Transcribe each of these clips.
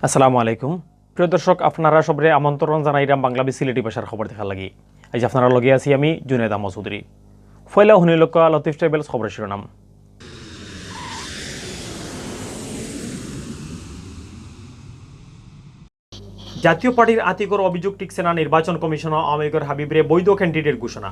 আসসালামু আলাইকুম প্রিয় দর্শক আপনারা সবরে আমন্ত্রণ জানাইরাম বাংলাবি সিলেটি ভাষার খবর দেখার লাগি আজ আপনারা লগে আছি আমি জুনেদ আহমদ চৌধুরী ফয়লা হুনিলকা লতিফ ট্রাভেলস খবর শিরোনাম জাতীয় পার্টির আতিকর অভিযোগ টিকছে না নির্বাচন কমিশন আওয়ামী লীগের হাবিবরে বৈধ ক্যান্ডিডেট ঘোষণা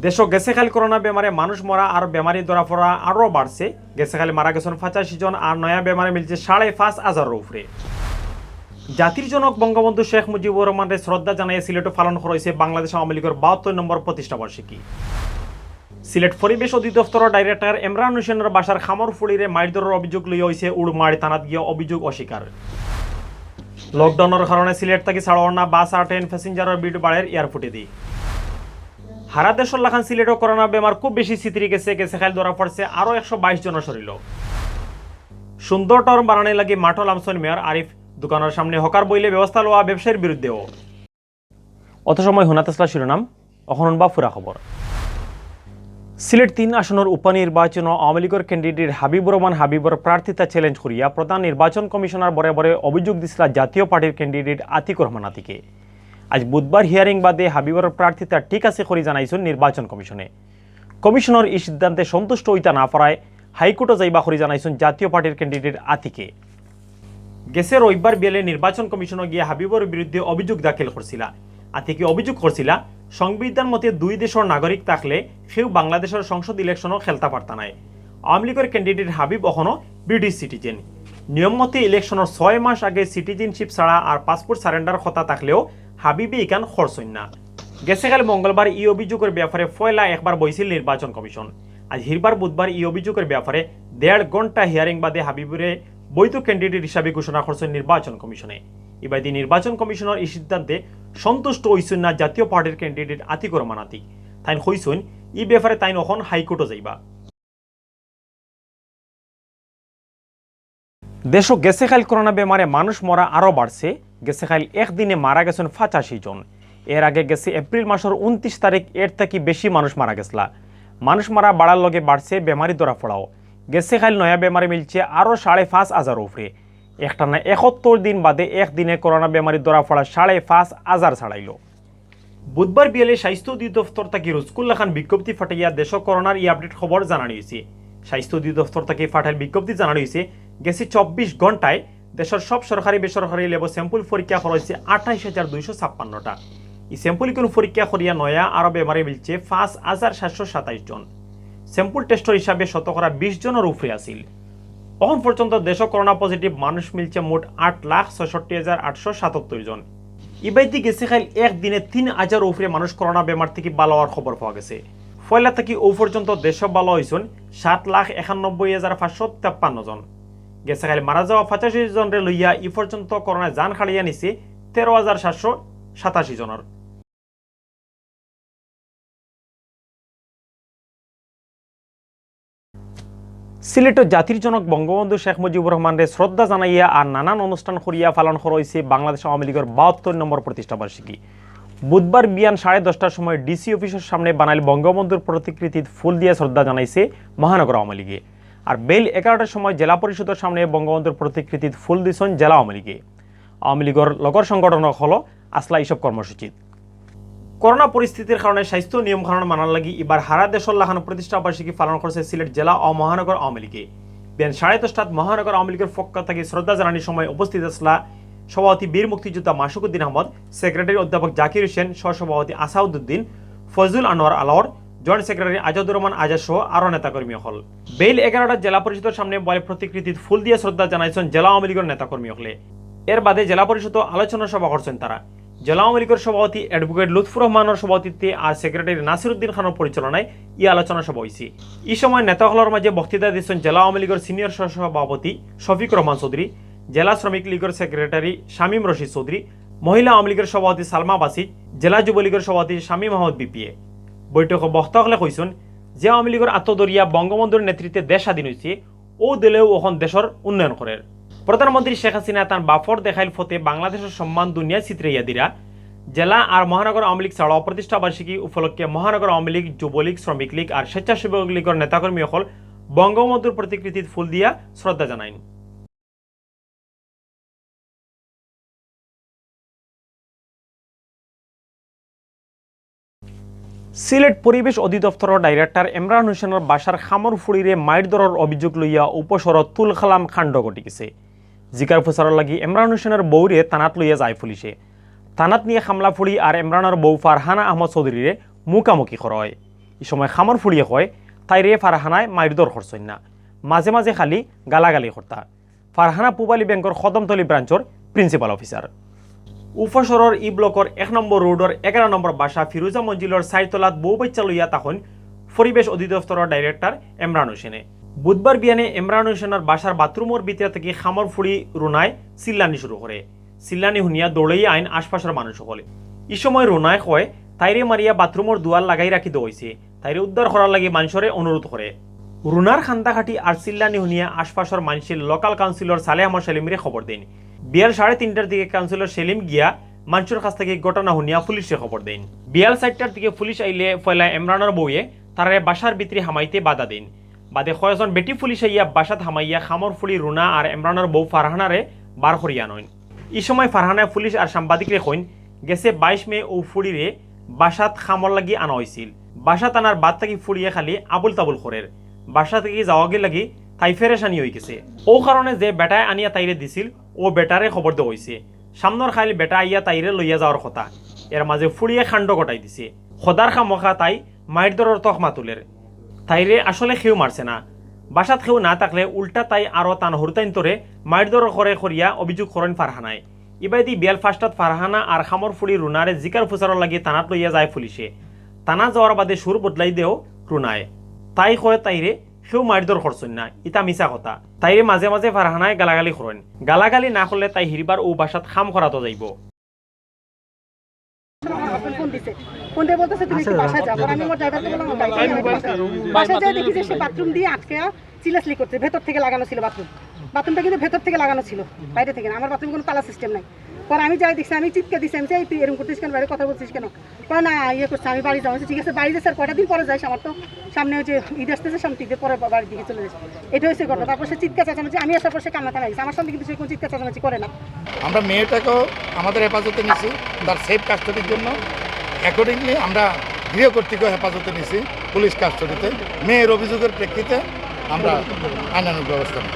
দেশ গেছে খালি করোনা বেমারে মানুষ মরা আর বেমারি ধরা পড়া আরও বাড়ছে গেছে খালি মারা গেছেন 85 জন আর নয়া বেমারে মিলছে 5,500 উপরে জাতির জনক বঙ্গবন্ধু শেখ মুজিবুর রহমানের শ্রদ্ধা জানাই সিলেটে পালন করা হয়েছে বাংলাদেশ আওয়ামী লীগের 72 নম্বর প্রতিষ্ঠা বার্ষিকী সিলেট পরিবেশ অধিদপ্তরের ডাইরেক্টর ইমরান হোসেনের বাসার খামর ফুড়িরে মাইর ধরার অভিযোগ লইয়া হয়েছে উড়মাড়ি থানাত গিয়ে অভিযোগ অস্বীকার লকডাউনের কারণে সিলেট থেকে ছাড়াও না বাস আর ট্রেন প্যাসেঞ্জারের ভিড় বাড়ের এয়ারপোর্টে দি হারা দেশের লাখান সিলেটও করোনা বেমার খুব বেশি চিত্রি গেছে খালি ধরা পড়ছে আরও 122 জনের শরীর সুন্দর টর্ম বানানোর লাগে মাঠল আমসন মেয়র আরিফ দোকানের সামনে হকার বইলে ব্যবস্থা লওয়া ব্যবসায়ীর বিরুদ্ধেও অত সময় হুনাতেসলা শিরোনাম অখনন বা ফুরা খবর সিলেট 3 আসনের উপনির্বাচন আওয়ামী লীগের ক্যান্ডিডেট হাবিবুর রহমান হাবিবর প্রার্থিতা চ্যালেঞ্জ করিয়া প্রধান নির্বাচন কমিশনার বরে বরে অভিযোগ দিছিল জাতীয় পার্টির ক্যান্ডিডেট আতিকুর রহমান আতিকে আজ বুধবার হিয়ারিং বাদে হাবিবর প্রার্থিতা ঠিক আছে করে জানাইছেন নির্বাচন কমিশনে কমিশনের এই সিদ্ধান্তে সন্তুষ্ট হইতা না পারায় হাইকোর্টে যাইবা করে জানাইছেন জাতীয় পার্টির ক্যান্ডিডেট আতিকে গেছে রবিবার বিয়েলে নির্বাচন কমিশনে গিয়ে হাবিবর বিরুদ্ধে অভিযোগ দাখিল করছিল আতিকে অভিযোগ করছিল সংবিধান মতে দুই দেশের নাগরিক থাকলে সেও বাংলাদেশের সংসদ ইলেকশনও খেলতে পারত না আওয়ামী লীগের ক্যান্ডিডেট হাবিব এখনও ব্রিটিশ সিটিজেন নিয়ম মতে ইলেকশনের 6 মাস আগে সিটিজেনশিপ ছাড়া আর পাসপোর্ট সারেন্ডার কথা থাকলেও হাবিবে ইকান খরচইন না গেছে কাল মঙ্গলবার এই অভিযোগের ব্যাপারে ফয়লা একবার বইছিল নির্বাচন কমিশন আজ হিরবার বুধবার এই অভিযোগের ব্যাপারে 1.5 ঘন্টা হিয়ারিং বাদে হাবিবুরে বৈধ ক্যান্ডিডেট হিসাবে ঘোষণা করছেন নির্বাচন কমিশনে এবারে নির্বাচন কমিশনের এই সিদ্ধান্তে সন্তুষ্ট হইছেন না জাতীয় পার্টির ক্যান্ডিডেট আতিকুর রহমান আতিক তাই হইছেন এই ব্যাপারে তাই এখন হাইকোর্টে যাইবা দেশ গেছে খাল করোনা বেমারে মানুষ মরা আরও বাড়ছে গেছে খাল একদিনে মারা গেছেন 85 জন এর আগে গেছে এপ্রিল মাসের 29 তারিখ এর থেকে বেশি মানুষ মারা গেছলা মানুষ মারা বাড়ার লগে বাড়ছে বেমারি ধরা পড়াও গেছে খাল নয়া বেমারি মিলছে আরও 5,500 উপরে একটানা 71 দিন বাদে একদিনে করোনা বেমারি ধরা পড়া 5,500 ছাড়াইল বুধবার বিয়েলে স্বাস্থ্য অধিদপ্তর থেকে রুজকুল্লা খান বিজ্ঞপ্তি ফাটাইয়া দেশ করোনার ই আপডেট খবর জানানো হয়েছে স্বাস্থ্য অধিদপ্তর থেকে ফাটাইল বিজ্ঞপ্তি জানানো হয়েছে গেছে 24 ঘন্টায় দেশের সব সরকারি বেসরকারি লেব স্যাম্পল পরীক্ষা করা হয়েছে 28,256টা এই স্যাম্পল কোন পরীক্ষা করিয়া নয়া আরো বেমারে মিলছে 5,727 জন স্যাম্পল টেস্টর হিসাবে 20 জনের উপরে আসিল এখন পর্যন্ত দেশ করোনা পজিটিভ মানুষ মিলছে মোট 8,66,877 জন ইবাইতে গেছে খাইল একদিনে 3,000 উপরে মানুষ করোনা বেমার থেকে ভালো হওয়ার খবর পাওয়া গেছে ফয়লা থেকে ও পর্যন্ত দেশ ভালো হয়েছেন 7,91,553 জন গেছে খালি মারা যাওয়া 85 জনের লইয়া ই পর্যন্ত করোনা জান খাড়িয়া নিছে 13,787 জনের সিলেটের জাতির জনক বঙ্গবন্ধু শেখ মুজিবুর রহমানের শ্রদ্ধা জানাইয়া আর নানান অনুষ্ঠান করিয়া পালন করা হয়েছে বাংলাদেশ আওয়ামী লীগের 72 নম্বর প্রতিষ্ঠা বার্ষিকী বুধবার বিয়ান 10:30টার সময় ডিসি অফিসের সামনে বানাইল বঙ্গবন্ধুর প্রতিকৃতিত ফুল দিয়ে শ্রদ্ধা জানাইছে মহানগর আওয়ামী লীগে আর বেল 11টার সময় জেলা পরিষদের সামনে বঙ্গবন্ধুর প্রতিকৃতিত ফুল দিছেন জেলা আওয়ামী লীগে আওয়ামী লীগের লগর সংগঠন হল আসলা এইসব কর্মসূচি করোনা পরিস্থিতির কারণে স্বাস্থ্য নিয়ম কানুন মানার লাগি এবার হারা দেশের লাখানো প্রতিষ্ঠা বার্ষিকী পালন করছে সিলেট জেলা ও মহানগর আওয়ামী লীগে বেন 10:30টাত মহানগর আওয়ামী লীগের পক্ষ থেকে শ্রদ্ধা জানানোর সময় উপস্থিত আসলা সভাপতি বীর মুক্তিযোদ্ধা মাসুকুদ্দিন আহমদ সেক্রেটারি অধ্যাপক জাকির হোসেন সহসভাপতি আসাউদ্দিন ফজলুল আনোয়ার আলর জয়েন্ট সেক্রেটারি আজাদুর রহমান আজাদ সহ আরো নেতাকর্মী হল বেল 11টা জেলা পরিষদের সামনে বলে প্রতিকৃতিত ফুল দিয়ে শ্রদ্ধা জানাইছেন জেলা আওয়ামী লীগের নেতাকর্মী হলে এর বাদে জেলা পরিষদ আলোচনা সভা করছেন তারা জেলা আওয়ামী লীগের সভাপতি অ্যাডভোকেট লুৎফুর রহমানের সভাপতিত্বে আর সেক্রেটারি নাসিরউদ্দিন খানের পরিচালনায় ই আলোচনা সভা হয়েছে এই সময় নেতাহলের মাঝে বক্তৃতা দিচ্ছেন জেলা আওয়ামী লীগের সিনিয়র সহসভাপতি শফিক রহমান চৌধুরী জেলা শ্রমিক লীগের সেক্রেটারি শামীম রশিদ চৌধুরী মহিলা আওয়ামী লীগের সভাপতি সালমা বাসিদ জেলা যুবলীগের সভাপতি শামীম আহমদ বিপিএ বৈঠকে বক্তা হলে কইছেন যে আওয়ামী লীগের আত্মদরিয়া বঙ্গবন্ধুর নেতৃত্বে দেশ স্বাধীন হয়েছে ও দিলেও এখন দেশের উন্নয়ন করে প্রধানমন্ত্রী শেখ হাসিনা তার বাফর দেখাইল ফতে বাংলাদেশের সম্মান দুনিয়া চিত্রাইয়া দিরা জেলা আর মহানগর আওয়ামী লীগ ছাড়াও প্রতিষ্ঠা বার্ষিকী উপলক্ষে মহানগর আওয়ামী লীগ যুবলীগ শ্রমিক লীগ আর স্বেচ্ছাসেবক লীগের নেতাকর্মী সকল বঙ্গবন্ধুর প্রতিকৃতিত ফুল দিয়া শ্রদ্ধা জানাইন। সিলেট পরিবেশ অধিদপ্তরের ডাইরেক্টর ইমরান হোসেনের বাসার খামর ফুড়িরে মাইর দরের অভিযোগ লইয়া উপসরত তুলখালাম কাণ্ড ঘটি গেছে। জিকার ফুসারের লাগি ইমরান হোসেনের বউরে থানাত লইয়া যায় পুলিশে। থানাত নিয়ে খামলা ফুড়ি আর ইমরানের বউ ফারহানা আহমদ চৌধুরীরে মুখামুখি হয়। এই সময় খামর ফুড়িয়ে কয় তাইরে ফারহানায় মাইর দর করছেন না, মাঝে মাঝে খালি গালাগালি করতা। ফারহানা পুবালি ব্যাংকের কদমতলী ব্রাঞ্চর প্রিন্সিপাল অফিসার। উপসরর ই ব্লকর 1 নম্বর রোডর 11 নম্বর বাসা ফিরোজা মঞ্জিলর সাইতলাত বউ বাচ্চা লইয়া তখন পরিবেশ অধিদপ্তরের ডাইরেক্টর ইমরান হোসেনে বুধবার বিয়ানে ইমরান হোসেনের বাসার বাথরুমের ভিতরে থেকে খামর ফুড়ি রুনায় চিল্লানি শুরু করে। চিল্লানি শুনিয়া দৌড়াই আইন আশপাশের মানুষ সকলে। এই সময় রুনায় কয় তাইরে মারিয়া বাথরুমের দুয়ার লাগাই রাখি দইছে, তাইরে উদ্ধার করার লাগি মানুষরে অনুরোধ করে। রুনার খান্দাখাটি আর চিল্লানি শুনিয়া আশপাশের মানুষের লোকাল কাউন্সিলর সালেহ আহমদ সেলিমরে খবর দেন। বিয়াল 3:30টার দিকে কাউন্সিলর সেলিম গিয়া মানুষের কাছ থেকে ঘটনা শুনিয়া পুলিশে খবর দেন। বিয়াল 4টার দিকে পুলিশ আইলে ফয়লা ইমরানের বউয়ে তারে বাসার ভিতরে হামাইতে বাধা দেন। বাদে কয়েকজন বেটি পুলিশ আইয়া বাসাত হামাইয়া খামর ফুড়ি রুনা আর ইমরানের বউ ফারহানারে বার করিয়া নয়। এই সময় ফারহানায় পুলিশ আর সাংবাদিকরে কইন গেছে 22 মে ও ফুড়িরে বাসাত খামর লাগি আনা হয়েছিল। বাসাত আনার বাদ থেকে ফুড়িয়ে খালি আবুল তাবুল করের। বাসা থেকে যাওয়াগে লাগি তাই ফেরেশানি হয়ে গেছে। ও কারণে যে বেটায় আনিয়া তাইরে দিছিল ও বেটারে খবর দেওয়া হয়েছে। সামনের খাইল বেটা আইয়া তাইরে লইয়া যাওয়ার কথা, এর মাঝে ফুড়িয়ে খান্ড গটাই দিছে। খোদার খামখা তাই মাইর দরের তখমা তুলের। তাইরে আসলে খেউ মারছে না, বাসাত খেউ না থাকলে উল্টা তাই আরো তান হরতাইন তোরে মাইর দর করে করিয়া অভিযোগ করেন ফারহানায়। ইবাইদি বিয়াল 5টাত ফারহানা আর খামর ফুড়ি রুনারে জিকার ফুসারর লাগি তানাত লইয়া যায় পুলিশে। তানা যাওয়ার বাদে সুর বদলাই দেও রুনায়। তাই কয় তাইরে সেও মারধর করছেন না, ইতা মিছা কথা। তাইরে মাঝে মাঝে ফারহানায় গালাগালি করেন। গালাগালি না করলে তাই হিরবার ও বাসাত খাম করাতো যাইব। ভেতর থেকে লাগানো ছিল বাথরুমটা, কিন্তু ভেতর থেকে লাগানো ছিল, বাইরে থেকে না। আমার বাথরুম কোনো তালা সিস্টেম নাই। পরে আমি যাই দেখছি, আমি চিৎকে দিচ্ছি, আমি চাই তুই এরকম করছিস কেন, বাইরে কথা বলছিস কেন? না ইয়ে করছে, আমি বাড়ি যাবো। ঠিক আছে বাড়িতে স্যার কয়টা দিন পরে যাইস, আমার তো সামনে হচ্ছে ঈদ আসতেছে, সামনে ঈদের পরে বাড়ির দিকে চলে যাচ্ছে। এটা হচ্ছে ঘটনা। তারপর সে চিৎকা চাচামেচি, আমি আসার পর সে কান্না গেছে। আমার সামনে কিন্তু সে কোনো চিৎকা চাচামেচি করে না। আমরা মেয়েটাকেও আমাদের হেফাজতে নিছি তার সেফ কাস্টডির জন্য। অ্যাকর্ডিংলি আমরা গৃহ কর্তৃকেও হেফাজতে নিছি পুলিশ কাস্টডিতে। মেয়ের অভিযোগের প্রেক্ষিতে আমরা আইনানুগ ব্যবস্থা নিই।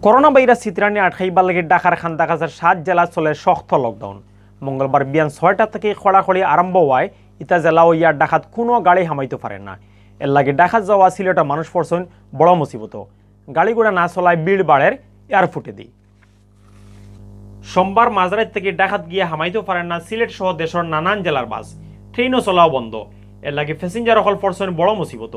করোনা ভাইরাস চিত্রানি আটকাইবার লাগে ঢাকার খান্দাকাজের 7 জেলা চলে শক্ত লকডাউন। মঙ্গলবার বিয়ান 6টা থেকে খড়াখড়ি আরম্ভ হওয়ায় ইতা জেলা ও ইয়ার ডাকাত কোনো গাড়ি হামাইতে পারেন না। এর লাগে ডাকাত যাওয়া সিলেটের মানুষ পড়ছেন বড় মুসিবত। গাড়ি ঘোড়া না চলায় বিড় বাড়ের এয়ারফুটে দিই। সোমবার মাঝরাত থেকে ডাকাত গিয়ে হামাইতে পারেন না সিলেট সহ দেশের নানান জেলার বাস, ট্রেনও চলাও বন্ধ। এর লাগে প্যাসেঞ্জার অকল পড়ছেন বড় মুসিবত।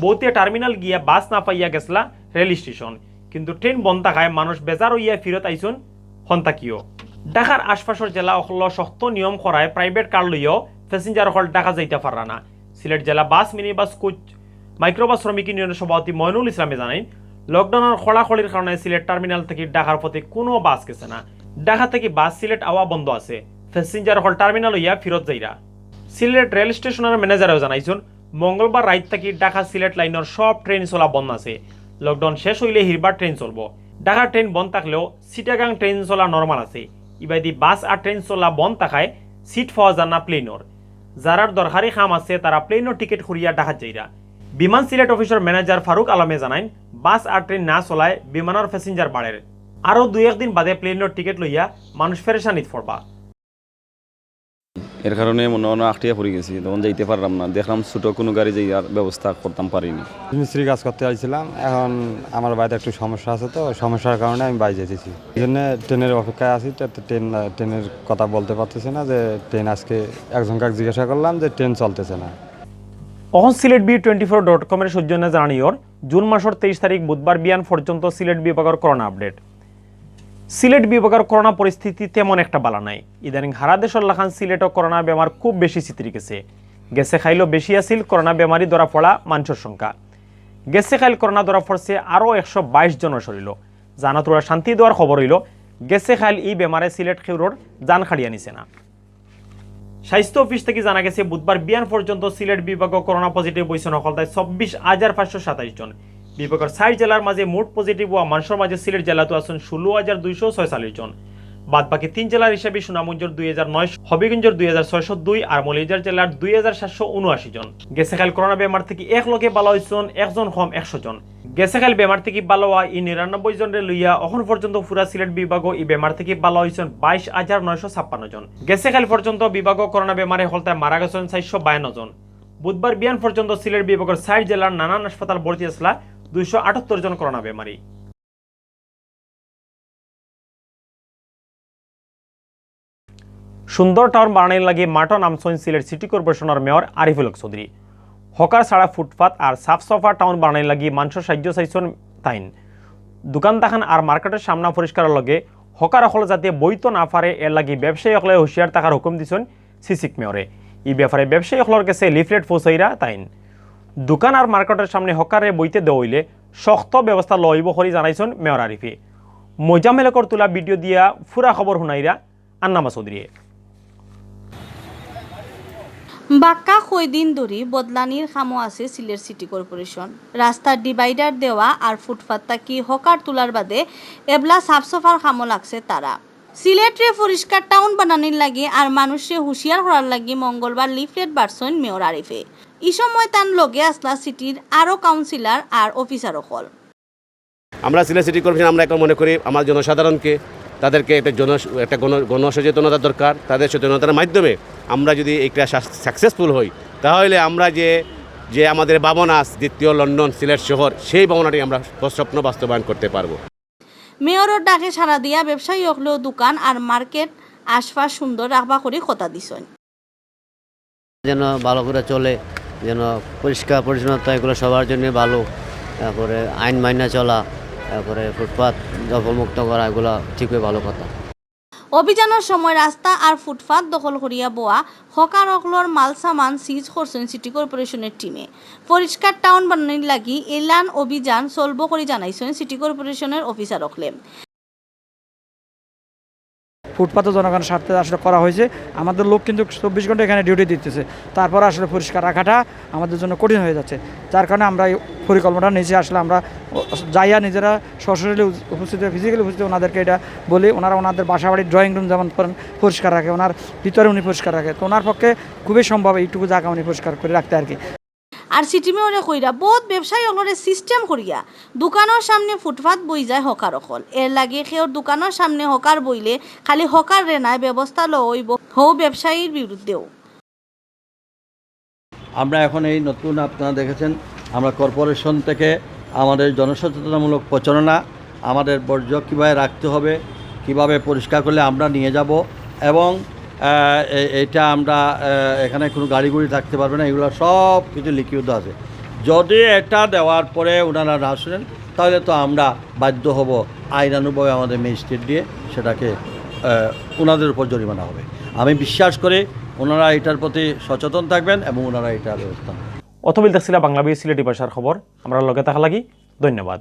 বৌতে টার্মিনাল গিয়া বাস না পাইয়া গেছলা রেল স্টেশন, কিন্তু ট্রেন বন্ধ থাকায় মানুষ বেজার হইয়া ফিরত আইসুন হন্তাকিও। ঢাকার আশপাশের জেলা অকল শক্ত নিয়ম করায় প্রাইভেট কার লইয়াও প্যাসেঞ্জার অকল ঢাকা যাইতে পারা না। সিলেট জেলা বাস, মিনি বাস, কোচ, মাইক্রোবাস শ্রমিক ইউনিয়নের সভাপতি ময়নুল ইসলামে জানাইন লকডাউনের খড়াখড়ির কারণে সিলেট টার্মিনাল থেকে ঢাকার পথে কোনো বাস গেছে না। ঢাকা থেকে বাস সিলেট আওয়া বন্ধ আছে, প্যাসেঞ্জার অকল টার্মিনাল হইয়া ফিরত যাইরা। সিলেট রেল স্টেশনের ম্যানেজারেও জানাইছেন মঙ্গলবার রাত থেকে ঢাকা সিলেট লাইনের সব ট্রেন চলা বন্ধ আছে। লকডাউন শেষ হইলে হিরবার ট্রেন চলব। ঢাকার ট্রেন বন্ধ থাকলেও চিটাগাং ট্রেন চলা নর্মাল আছে। ইবাদি বাস আর ট্রেন চলা বন্ধ থাকায় সিট পাওয়া যায় না প্লেনর। যারার দরকারি কাম আছে তারা প্লেনের টিকিট খুঁড়িয়া ঢাকা যাইরা। বিমান সিলেট অফিসের ম্যানেজার ফারুক আলমে জানাইন বাস আর ট্রেন না চলায় বিমানের প্যাসেঞ্জার বাড়ের। আরও 2-1 দিন বাদে প্লেনের টিকিট লইয়া মানুষ ফেরেশানিত পড়বা। এর কারণে মনে হয় আটটিয়া পড়ে গেছি, তখন যাইতে পারলাম না। দেখলাম ছোটো কোনো গাড়ি যাইয়ার ব্যবস্থা করতাম পারিনি। মিস্ত্রি কাজ করতে আসছিলাম, এখন আমার বাড়িতে একটু সমস্যা আছে, তো সমস্যার কারণে আমি বাড়ি যেতেছি। এই জন্য ট্রেনের অপেক্ষায় আছি। ট্রেনের কথা বলতে পারতেছি না যে ট্রেন আজকে একজনকে জিজ্ঞাসা করলাম যে ট্রেন চলতেছে না। অহন সিলেট B24.com এর সৌজন্যে জানানিওর জুন মাসের 23 তারিখ বুধবার বিয়ান পর্যন্ত সিলেট বিভাগের করোনা আপডেট। সিলেট বিভাগের করোনা পরিস্থিতি তেমন একটা বালা নাই। ইদানিং হারা দেশের লাখান সিলেটও করোনা বেমার খুব বেশি চিত্রি গেছে খাইলেও বেশি আছিল করোনা বেমারি ধরা পড়া মানুষের সংখ্যা। গেছে খাইল করোনা ধরা পড়ছে আরও 122 জনের শরীর। জানা তোরা শান্তি দেওয়ার খবর হইল গেছে খাইল এই বেমারে সিলেট খেউরোর জান খাড়িয়া নিছে না। স্বাস্থ্য অফিস থেকে জানা গেছে বুধবার বিয়ান পর্যন্ত সিলেট বিভাগ করোনা পজিটিভ হয়েছে নকলতায় 24,527 জন। বিভাগের 60 জেলার মাঝে মোট পজিটিভ হওয়া মানুষের মাঝে সিলেট জেলাতে আছেন 16,246 জন। বাদ বাকি 3 জেলার হিসেবে সুনামগঞ্জের 2009, হবিগঞ্জের 2602 আর মৌলভীবাজার জেলার 2779 জন। গেছে কাল করোনা বেমার থেকে 1 লোকে ভালো হয়েছেন, 1 জন কম 100 জন। গেছে কাল বেমার থেকে ভালো হওয়া 99 জনরে লইয়া এখন পর্যন্ত পুরা সিলেট বিভাগ এই বেমার থেকে ভালো হয়েছেন 22,956 জন। গেছে কাল পর্যন্ত বিভাগ করোনা বেমারে হলতায় মারা গেছেন 452 জন। বুধবার বিয়ান পর্যন্ত সিলেট বিভাগের 60 জেলার নানান হাসপাতাল ভর্তি আসলা 278 জন করোনা বেমারি। সুন্দর টাউন বানানোর লাগে মাঠও নামছেন সিলেট সিটি কর্পোরেশনের মেয়র আরিফুল হক চৌধুরী। হকার ছাড়া ফুটপাত আর সাফ সাফা টাউন বানানোর লাগে মানুষের সাহায্য চাইছেন তাইন। দোকান দাখান আর মার্কেটের সামনা পরিষ্কারের লগে হকার হল যাতে বইতো না পারে এর লাগে ব্যবসায়ী হলে হুঁশিয়ার থাকার হুকুম দিচ্ছেন সিসিক মেয়রে। এই ব্যাপারে ব্যবসায়ী হলের কাছে লিফলেট পৌঁছাইরা তাইন। দোকান আর মার্কেটের সামনে হকারে বইতে দেওয়া হইলে শক্ত ব্যবস্থা লইব করে জানাইছেন মেয়র আরিফে। মোজামেলকর তোলা ভিডিও দিয়া ফুরা খবর শুনাইরা আন্নামা চৌধুরী। বাক্কা কয়দিন ধরে বদলানির খামো আছে সিলেট সিটি কর্পোরেশন। রাস্তার ডিভাইডার দেওয়া আর ফুটপাত থাকি হকার তোলার বাদে এবলা সাফ সফার খামো লাগছে তারা। সিলেটে পরিষ্কার টাউন বানানির লাগে আর মানুষে হুঁশিয়ার করার লাগে মঙ্গলবার লিফলেট বাড়ছেন মেয়র আরিফে। এই সময় তার লগে আসলা সিটির আরও কাউন্সিলর আর অফিসার হল। আমরা সিলেট সিটি কর্পোরেশন আমরা এখন মনে করি আমার জনসাধারণকে তাদেরকে একটা গণসচেতনতা দরকার। তাদের সচেতনতার মাধ্যমে আমরা যদি এটা সাকসেসফুল হই তাহলে আমরা যে আমাদের ভাবনা দ্বিতীয় লন্ডন সিলেট শহর সেই ভাবনাটি আমরা স্বপ্ন বাস্তবায়ন করতে পারবো। মেয়রের ডাকে সারা দিয়া ব্যবসায়ী হলেও দোকান আর মার্কেট আশপাশ সুন্দর রাখবা করে কথা দিছেন। যেন ভালো করে চলে, যেন পরিষ্কার পরিচ্ছন্নতা এগুলো সবার জন্য ভালো। তারপরে আইন মাইনা চলা, তারপরে ফুটপাত দখলমুক্ত করা, এগুলো ঠিকই ভালো কথা। অভিযানের সময় রাস্তা আর ফুটপাত দখল করিয়া বোয়া হকার অকলর মাল সামান সিজ করছেন সিটি কর্পোরেশনের টিমে। পরিষ্কার টাউন বানানোর লাগি এলান অভিযান চলব করে জানাইছেন সিটি কর্পোরেশনের অফিসার অকলে। ফুটপাতে জনগণের স্বার্থে আসলে করা হয়েছে। আমাদের লোক কিন্তু 24 ঘন্টা এখানে ডিউটি দিতেছে, তারপর আসলে পরিষ্কার রাখাটা আমাদের জন্য কঠিন হয়ে যাচ্ছে। যার কারণে আমরা এই পরিকল্পনাটা নিচে আসলে আমরা যাইয়া নিজেরা সশরীরে উপস্থিত ফিজিক্যালি উপস্থিত ওনাদেরকে এটা বলি। ওনাদের বাসা বাড়ির ড্রয়িং রুম যেমন পরিষ্কার রাখে, ওনার ভিতরে উনি পরিষ্কার রাখে, তো ওনার পক্ষে খুবই সম্ভব এইটুকু জায়গা উনি পরিষ্কার করে রাখতে আর কি। আর সিটি মেয়রে কইরা বহুত ব্যবসায়ী অকলের সিস্টেম করিয়া দোকানের সামনে ফুটপাত বই যায় হকার অকল। এর লাগে সেওর দোকানের সামনে হকার বইলে খালি হকার রে নাই ব্যবস্থা লইব হৌ ব্যবসায়ীর বিরুদ্ধেও। আমরা এখন এই নতুন আপনারা দেখেছেন আমরা কর্পোরেশন থেকে আমাদের জনসচেতনামূলক প্রচারণা, আমাদের বর্জ্য কীভাবে রাখতে হবে, কিভাবে পরিষ্কার করলে আমরা নিয়ে যাব, এবং এটা আমরা এখানে কোনো গাড়ি থাকতে পারবে না, এগুলো সব কিছু লিখিত আছে। যদি এটা দেওয়ার পরে ওনারা না শুনেন তাহলে তো আমরা বাধ্য হব আইনানুগভাবে আমাদের ম্যাজিস্ট্রেট দিয়ে সেটাকে ওনাদের উপর জরিমানা হবে। আমি বিশ্বাস করি ওনারা এটার প্রতি সচেতন থাকবেন এবং ওনারা এটার ব্যবস্থা। অথবিল দেখছিলা বাংলাভিউ সিলেটি ভাষার খবর। আমরা লগে থাকা লাগি ধন্যবাদ।